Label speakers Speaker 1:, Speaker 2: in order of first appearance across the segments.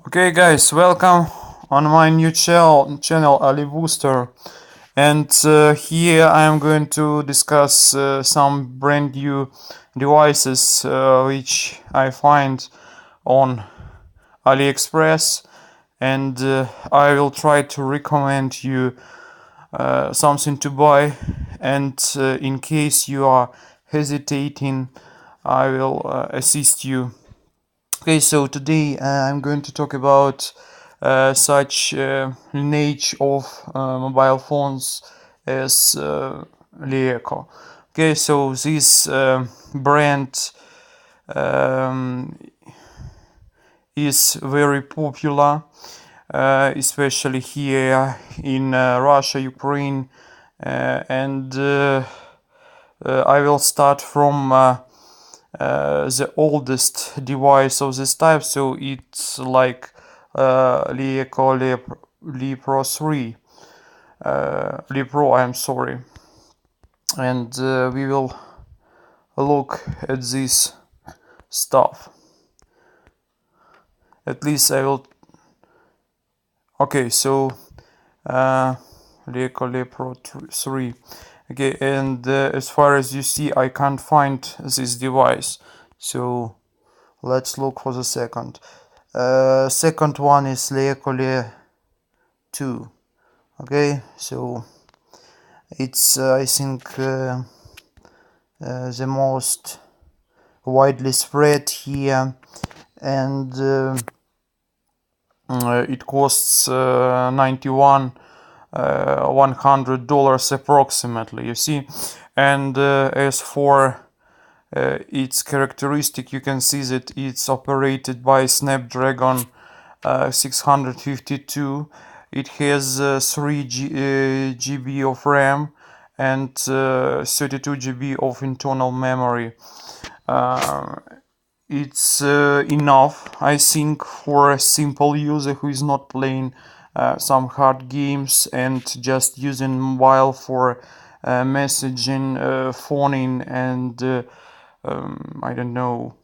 Speaker 1: Okay guys, welcome on my new channel Ali Booster, and here I am going to discuss some brand new devices which I find on AliExpress, and I will try to recommend you something to buy, and in case you are hesitating, I will assist you. Okay, so today I'm going to talk about such lineage of mobile phones as Leeco. Okay, so this brand um, is very popular, especially here in Russia, Ukraine, and I will start from the oldest device of this type, so it's like Leeco Lepro 3, Lepro, I'm sorry, and we will look at this stuff. At least I will. Okay, so Leeco Lepro 3. Okay, and as far as you see, I can't find this device, so let's look for the second. Second one is Leeco 2. Okay, so it's I think the most widely spread here, and it costs 91 $100 approximately, you see. And as for its characteristic, you can see that it's operated by Snapdragon 652. It has 3 GB of RAM and 32 GB of internal memory. It's enough, I think, for a simple user who is not playing some hard games and just using mobile for messaging, phoning, and I don't know,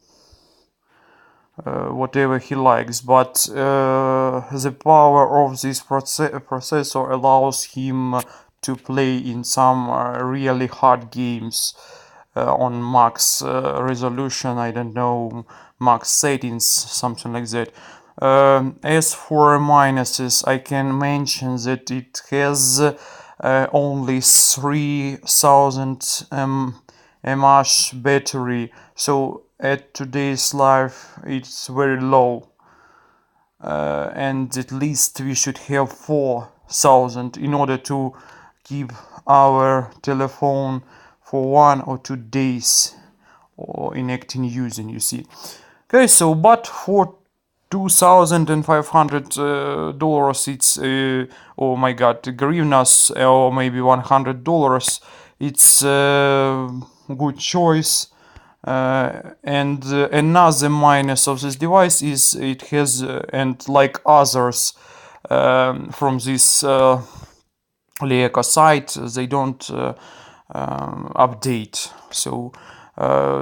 Speaker 1: whatever he likes. But the power of this processor allows him to play in some really hard games on max resolution, I don't know, max settings, something like that. As for minuses, I can mention that it has only 3000 mAh battery, so at today's life it's very low, and at least we should have 4000 in order to keep our telephone for 1 or 2 days or in acting using, you see. Okay, so but for $2,500 it's oh my god, grivnas, or maybe $100, it's a good choice. And another minus of this device is it has and like others from this Leeco site, they don't update. So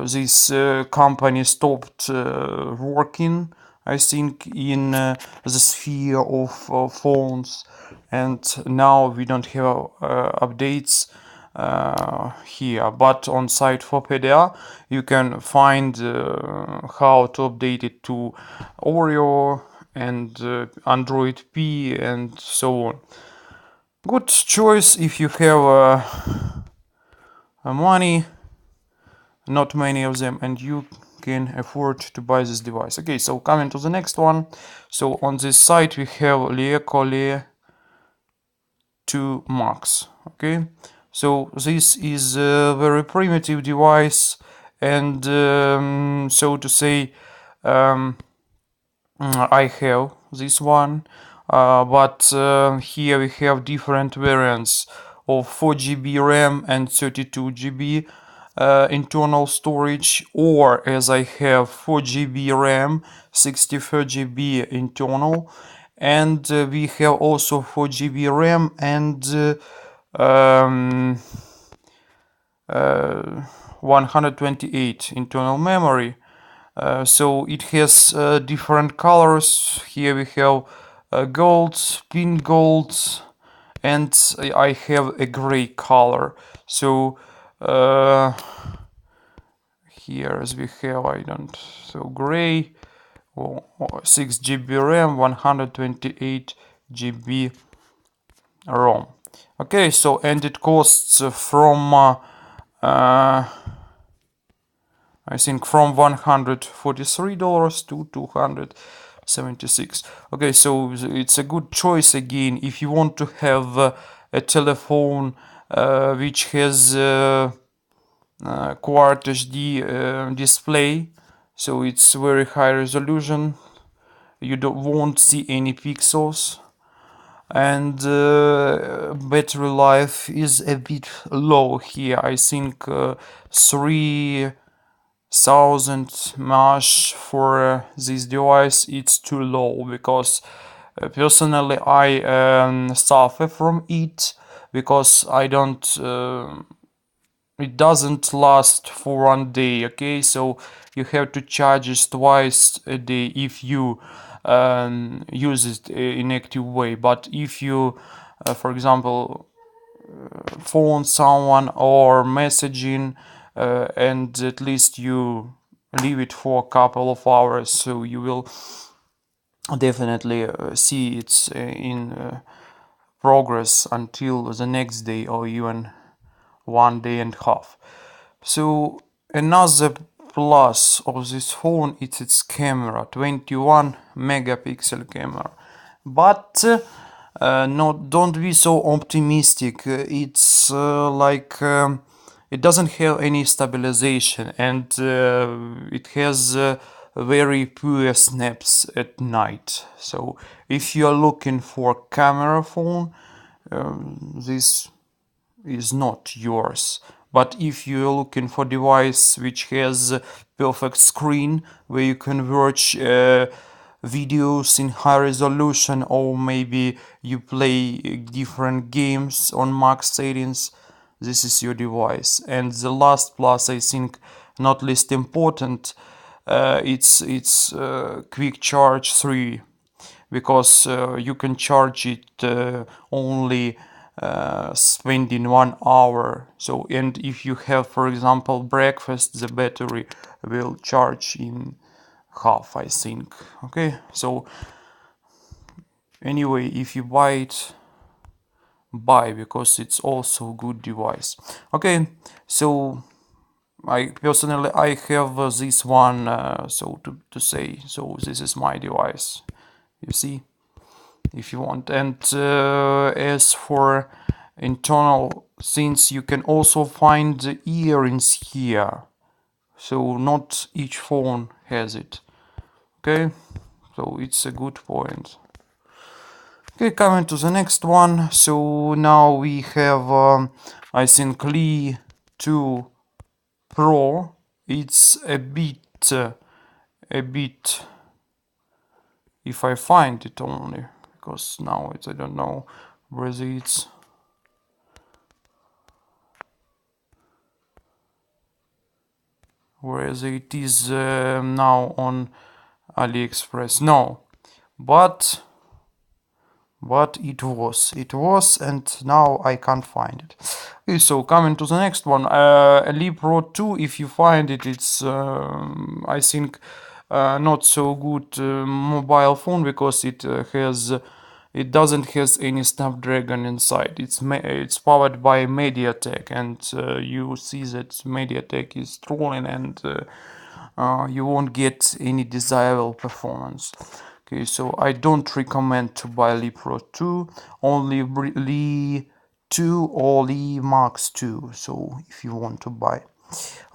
Speaker 1: this company stopped working, I think, in the sphere of phones, and now we don't have updates here. But on site for PDA you can find how to update it to Oreo and Android P and so on. Good choice if you have money, not many of them, and you can afford to buy this device. Okay, so coming to the next one. So on this site we have Leeco 2 Max. Okay, so this is a very primitive device, and so to say, I have this one, but here we have different variants of 4 GB RAM and 32 GB internal storage, or as I have 4 GB RAM, 64 GB internal, and we have also 4 GB RAM and 128 internal memory. So it has different colors. Here we have gold, pink gold, and I have a gray color. So here as we have, I don't, so gray, 6 GB RAM, 128 GB ROM. Okay, so and it costs from I think from $143 to 276. Okay, so it's a good choice again if you want to have a telephone which has Quad HD display, so it's very high resolution. You won't see any pixels, and battery life is a bit low here. I think 3,000 mAh for this device it's too low, because personally I suffer from it, because I don't it doesn't last for 1 day. Okay, so you have to charge it twice a day if you use it in active way. But if you for example phone someone or messaging, and at least you leave it for a couple of hours, so you will definitely see it's in progress until the next day, or even 1 day and a half. So another plus of this phone is its camera, 21 megapixel camera. But don't be so optimistic. It's like it doesn't have any stabilization, and it has very poor snaps at night. So if you are looking for camera phone, this is not yours. But if you're looking for device which has a perfect screen where you can watch videos in high resolution, or maybe you play different games on max settings, this is your device. And the last plus, I think not least important, it's quick charge 3, because you can charge it only spending 1 hour. So, and if you have, for example, breakfast, the battery will charge in half, I think. Okay, so anyway, if you buy it, buy, because it's also a good device. Okay, so I personally I have this one, so to say, so this is my device, you see, if you want. And as for internal things, you can also find the earrings here, so not each phone has it. Okay, so it's a good point. Okay, coming to the next one. So now we have I think Lee 2 Pro. It's a bit if I find it only, because now I don't know whether it's it is now on AliExpress. No, but it was, and now I can't find it. Okay, so coming to the next one, Lee Pro 2. If you find it, it's I think not so good mobile phone, because it doesn't has any Snapdragon inside. It's powered by MediaTek, and you see that MediaTek is trolling, and you won't get any desirable performance. Okay, so I don't recommend to buy Lee Pro 2, only Lee 2 or Lee Max 2, so if you want to buy.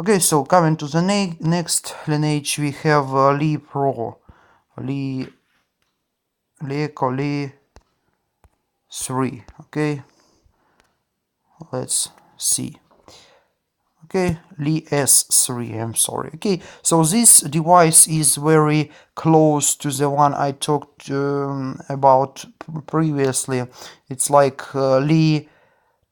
Speaker 1: Okay, so coming to the next lineage, we have Lee Pro, Leeco Lee 3. Okay, let's see. Okay, Lee S3, I'm sorry. Okay, so this device is very close to the one I talked about previously. It's like Lee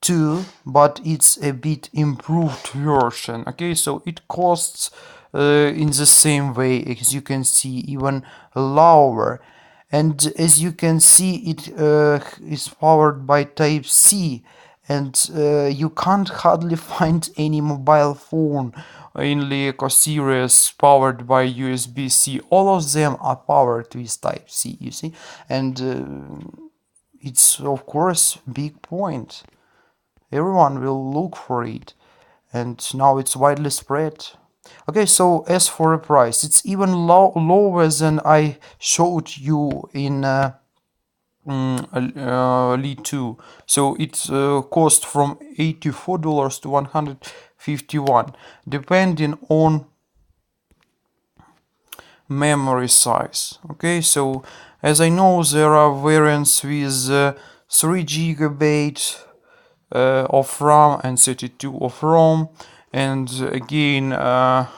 Speaker 1: 2, but it's a bit improved version. Okay, so it costs in the same way, as you can see, even lower. And as you can see, it is powered by Type C, and you can't hardly find any mobile phone in Leeco series powered by USB-C. All of them are powered with Type C, you see, and it's of course big point. Everyone will look for it, and now it's widely spread. Okay, so as for a price, it's even lower than I showed you in Leeco. So it cost from $84 to $151, depending on memory size. Okay, so as I know, there are variants with 3 gigabyte of RAM and 32 of ROM, and again, as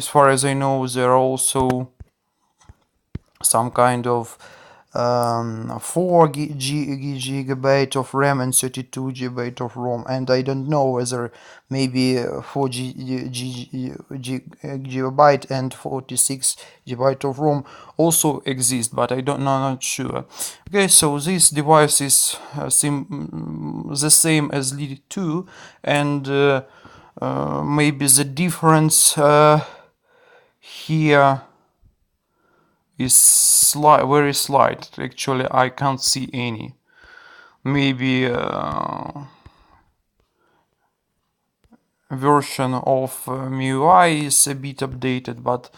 Speaker 1: far as I know, there are also some kind of 4 gigabyte of RAM and 32 gigabyte of ROM, and I don't know whether maybe 4 gigabyte and 46 gigabyte of ROM also exist, but I don't know, not sure. Okay, so this device is the same as Lead2, and maybe the difference here is very slight. Actually, I can't see any. Maybe version of MIUI is a bit updated, but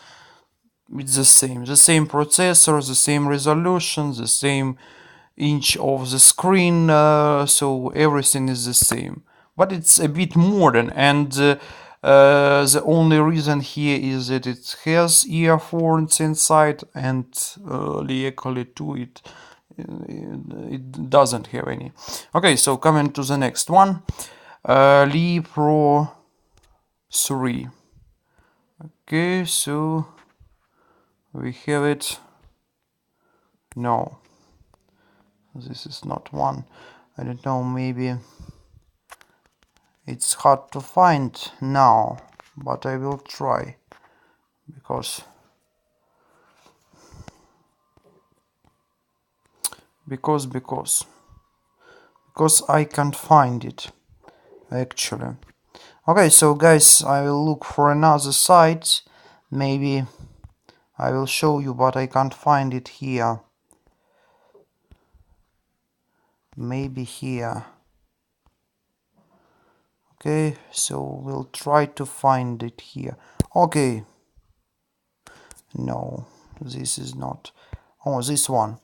Speaker 1: it's the same. The same processor, the same resolution, the same inch of the screen, so everything is the same. But it's a bit modern, and the only reason here is that it has earphones inside, and luckily too, it doesn't have any. Okay, so coming to the next one, Lee Pro 3. Okay, so we have it. No, this is not one. I don't know, maybe it's hard to find now, but I will try, because I can't find it actually. Okay, so guys, I will look for another site. Maybe I will show you, but I can't find it here. Maybe here. Okay, so we'll try to find it here. Okay. No, this is not. Oh, this one.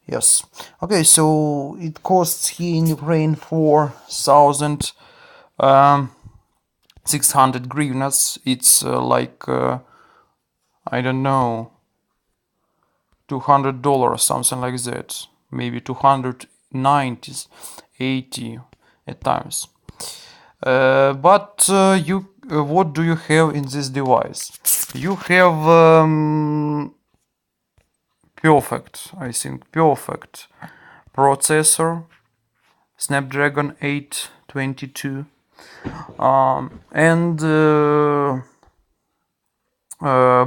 Speaker 1: Yes. Okay, so it costs here in Ukraine 4,600 hryvnias. It's like I don't know, $200, something like that. Maybe 290, 80 at times. But what do you have in this device? You have perfect processor, Snapdragon 822, and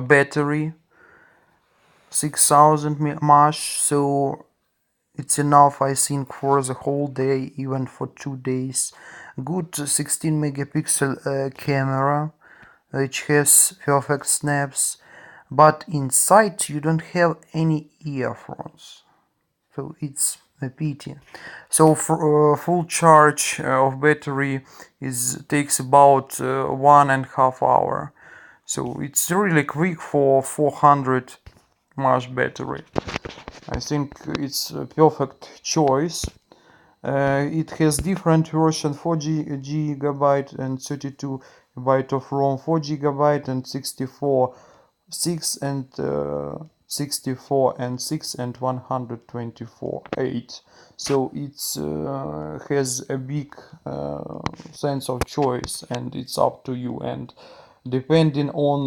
Speaker 1: battery 6000 mAh, so it's enough, I think, for the whole day, even for 2 days. Good 16 megapixel camera, which has perfect snaps, but inside you don't have any earphones, so it's a pity. So for full charge of battery takes about 1.5 hours, so it's really quick for 400 mAh battery. I think it's a perfect choice. It has different version, 4 gigabyte and 32 byte of ROM, 4 gigabyte and 64, 6 and 64 and 6 and 124, 8. So it's has a big sense of choice, and it's up to you. And depending on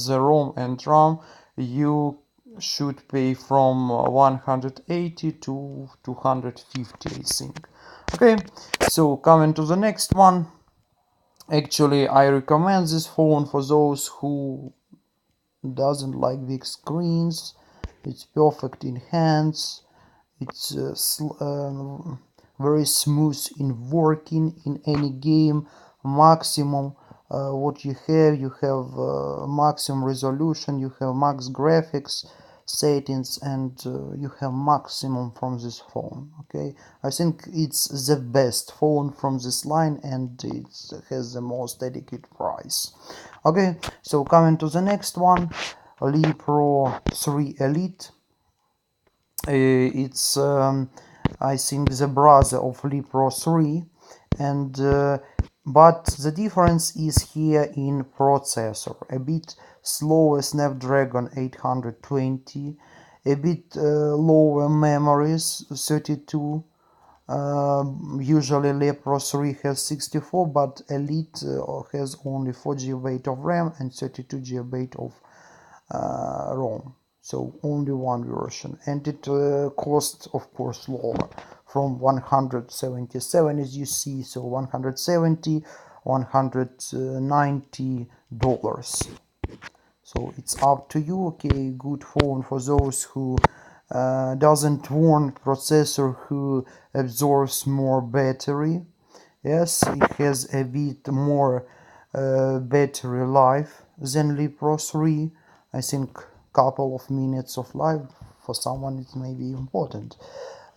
Speaker 1: the ROM and RAM, you should pay from 180 to 250, I think. Okay, so coming to the next one, Actually, I recommend this phone for those who doesn't like big screens. It's perfect in hands. It's very smooth in working in any game. Maximum what you have maximum resolution, you have max graphics settings, and you have maximum from this phone. Okay, I think it's the best phone from this line, and it has the most adequate price. Okay, so coming to the next one, Leeco 3 Elite. It's I think the brother of Leeco 3, and but the difference is here in processor, a bit slower Snapdragon 820, a bit lower memories 32. Usually Leeco 3 has 64, but Elite has only 4 GB of RAM and 32 GB of ROM. So only one version, and it costs, of course, lower from 177, as you see. So 170, $190. So it's up to you. Okay, good phone for those who doesn't want processor, who absorbs more battery. Yes, it has a bit more battery life than Leeco 3. I think couple of minutes of life for someone it may be important.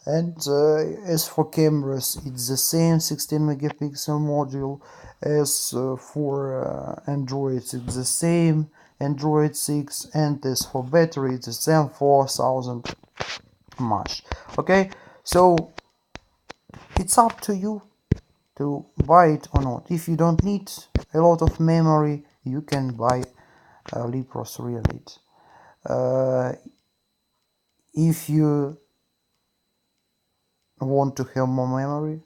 Speaker 1: And as for cameras, it's the same 16 megapixel module. As for Android, it's the same Android 6, and as for battery, it's the same 4000 mAh. Okay, so it's up to you to buy it or not. If you don't need a lot of memory, you can buy Leeco 3 Elite. If you want to have more memory,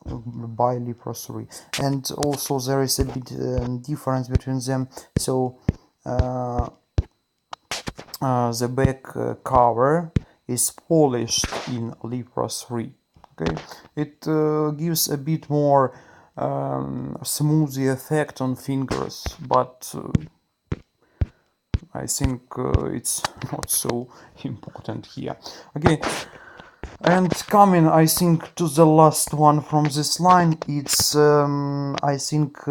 Speaker 1: buy Leeco 3. And also there is a bit difference between them. So the back cover is polished in Leeco 3. Okay, it gives a bit more smoothie effect on fingers, but I think it's not so important here. Okay, and coming, I think, to the last one from this line, it's I think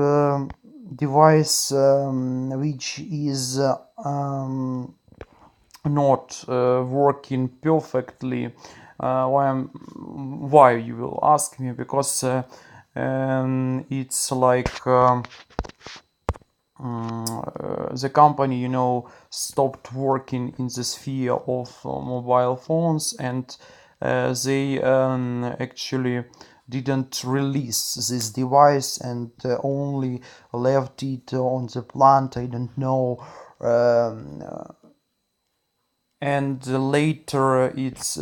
Speaker 1: device which is not working perfectly. Why, you will ask me? Because it's like the company, stopped working in the sphere of mobile phones, and they actually didn't release this device, and only left it on the plant. I don't know. And later it's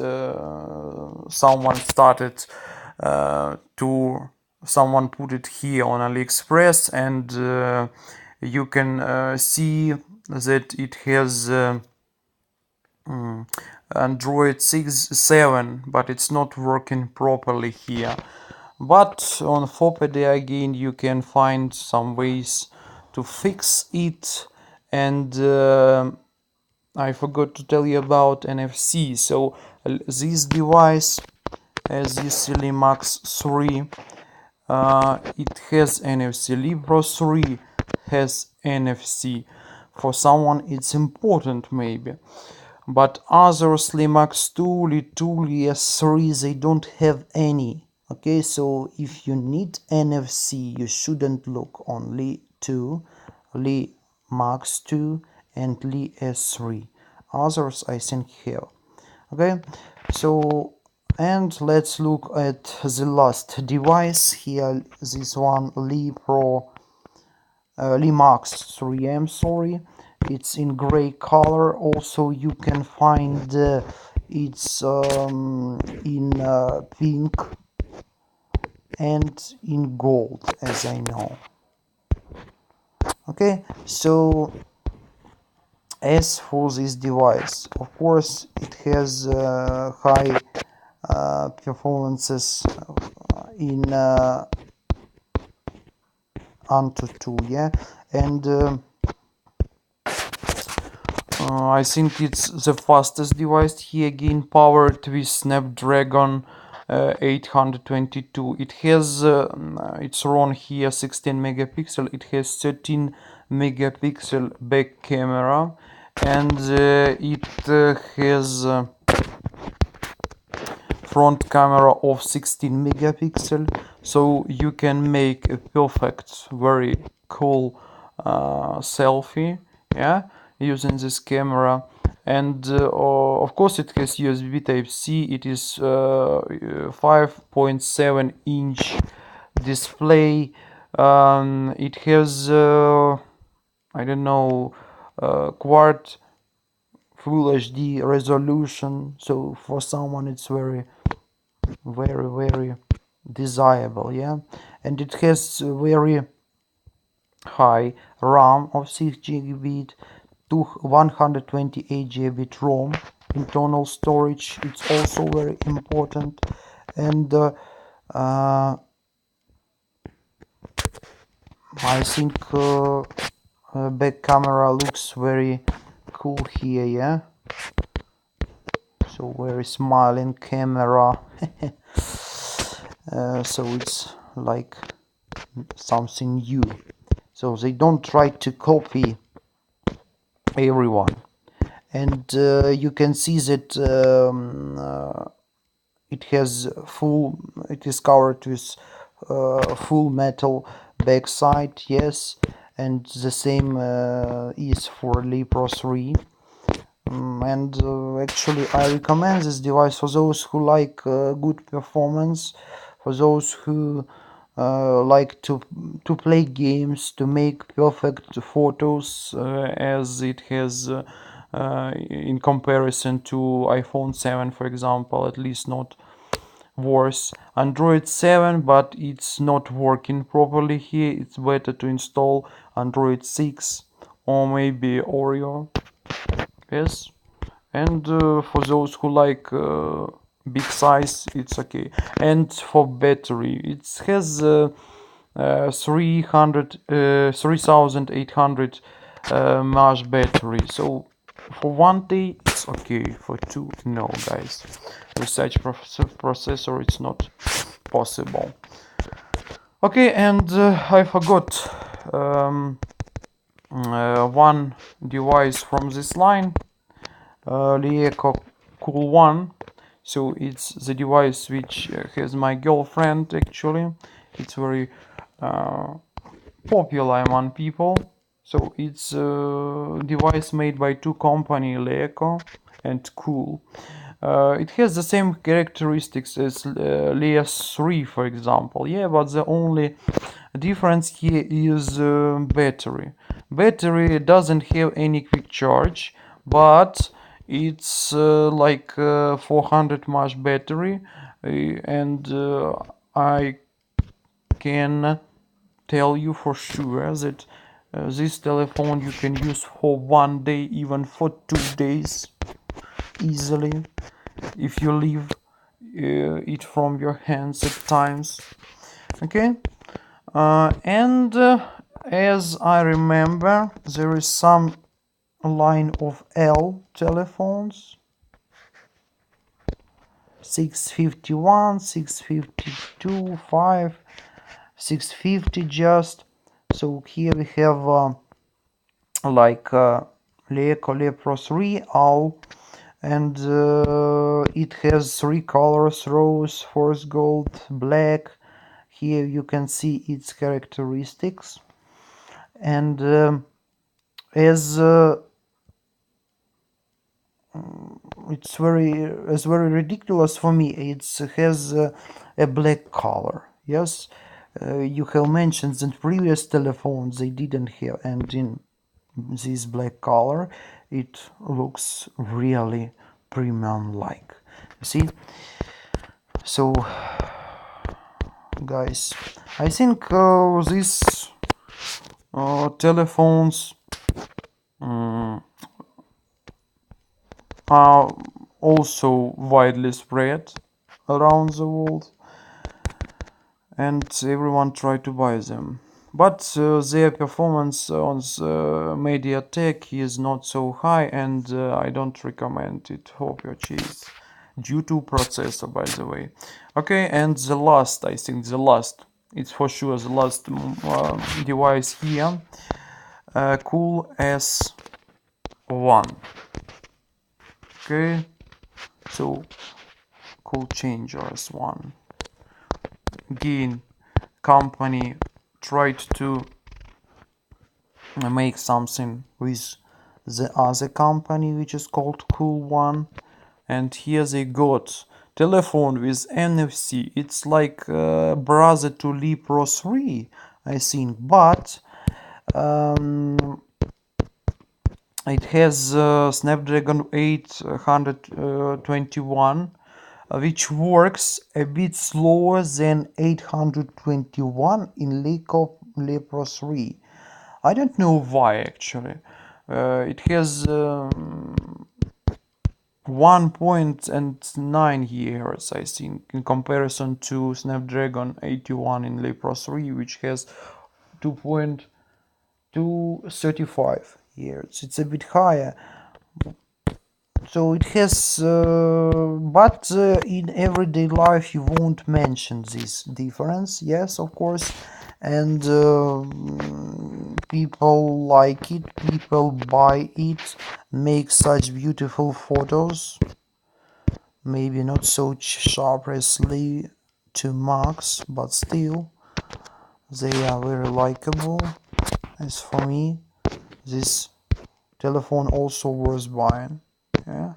Speaker 1: someone started to someone put it here on AliExpress, and you can see that it has Android 6.7, but it's not working properly here. But on Fopedia again you can find some ways to fix it, and I forgot to tell you about NFC. So this device, as you see, Limax 3, it has NFC. Leeco 3 has NFC. For someone it's important maybe, but others, Limax 2, Li2, Li-S3, they don't have any. Okay, so if you need NFC, you shouldn't look on Li2, Limax 2, and Li-S3. Others, I think, have. Okay, so, and let's look at the last device here. This one, Limax 3, I'm sorry. It's in gray color. Also you can find it's in pink and in gold, as I know. Okay, so as for this device, of course it has high performances in Antutu, yeah. And I think it's the fastest device here, again powered with Snapdragon 822. It has it's RON here 16 megapixel. It has 13 megapixel back camera, and it has front camera of 16 megapixel, so you can make a perfect, very cool selfie, yeah, using this camera. And of course it has USB Type-C. It is 5.7-inch display. It has I don't know, quad full HD resolution, so for someone it's very desirable, yeah. And it has very high RAM of 6 gigabit to 128 gigabit ROM. Internal storage, it's also very important. And I think back camera looks very cool here, yeah. So very smiling camera. So it's like something new. So they don't try to copy everyone. And you can see that it is covered with full metal backside, yes. And the same is for Leeco 3. And actually I recommend this device for those who like good performance, for those who like to play games, to make perfect photos, as it has in comparison to iPhone 7, for example, at least not worse. Android 7, but it's not working properly here. It's better to install Android 6 or maybe Oreo. Yes. And for those who like big size, it's okay. And for battery, it has 3800 mAh battery, so for 1 day it's okay, for 2 no, guys. With such processor it's not possible. Okay, and I forgot one device from this line, Leeco Cool One. So it's the device which has my girlfriend, actually. It's very popular among people. So it's a device made by two companies, Leeco and Cool. It has the same characteristics as Leia 3, for example, yeah, but the only difference here is battery. Battery doesn't have any quick charge, but it's like 400 mAh battery, and I can tell you for sure that this telephone you can use for 1 day, even for 2 days easily, if you leave it from your hands at times. Okay. And as I remember, there is some line of L telephones, 651, 652, 5, 650 just. So here we have like Leeco 3 all, and it has three colors: rose, forest gold, black. Here you can see its characteristics. And as it's very ridiculous for me, it has a black color, yes. You have mentioned that previous telephones they didn't have, and in this black color it looks really premium like, see. So guys, I think these telephones are also widely spread around the world, and everyone try to buy them. but their performance on the MediaTek is not so high, and I don't recommend it for purchase due to processor, by the way. Okay, and the last, I think the last, it's for sure the last device here, Cool S1. Okay, so Cool Changer S1. Again, company tried to make something with the other company, which is called Cool One, and here they got telephone with NFC. It's like brother to Leeco 3, I think, but um, it has Snapdragon 821, which works a bit slower than 821 in Leeco 3. I don't know why actually. It has 1.9 GHz, I think, in comparison to Snapdragon 81 in Leeco 3, which has 2.235 GHz. It's a bit higher. So it has, but in everyday life you won't mention this difference. Yes, of course, and people like it, people buy it, make such beautiful photos. Maybe not so sharply to Max, but still they are very likable. As for me, this telephone also worth buying. Yeah,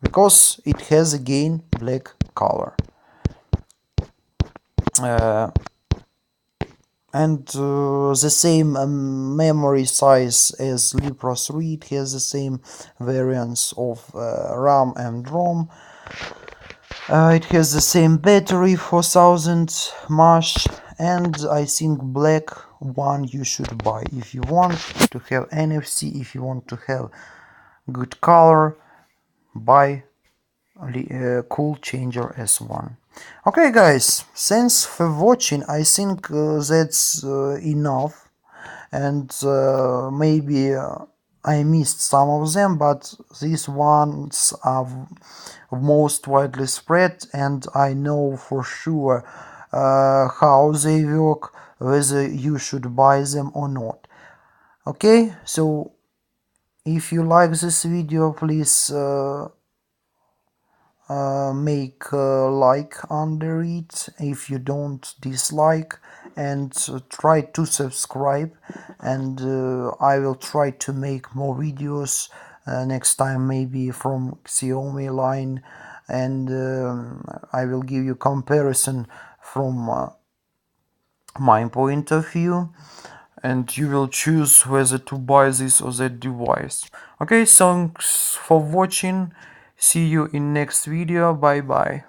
Speaker 1: because it has again black color, uh, and the same memory size as Leeco 3. It has the same variants of RAM and ROM. It has the same battery, 4000 mAh, and I think black one you should buy if you want to have NFC, if you want to have good color, buy Cool Changer S1. Okay guys, thanks for watching. I think that's enough, and maybe I missed some of them, but these ones are most widely spread, and I know for sure how they work, whether you should buy them or not. Okay, so if you like this video, please make a like under it. If you don't, dislike, and try to subscribe, and I will try to make more videos next time, maybe from Xiaomi line, and I will give you comparison from my point of view, and you will choose whether to buy this or that device. Okay, thanks for watching. See you in next video. Bye bye.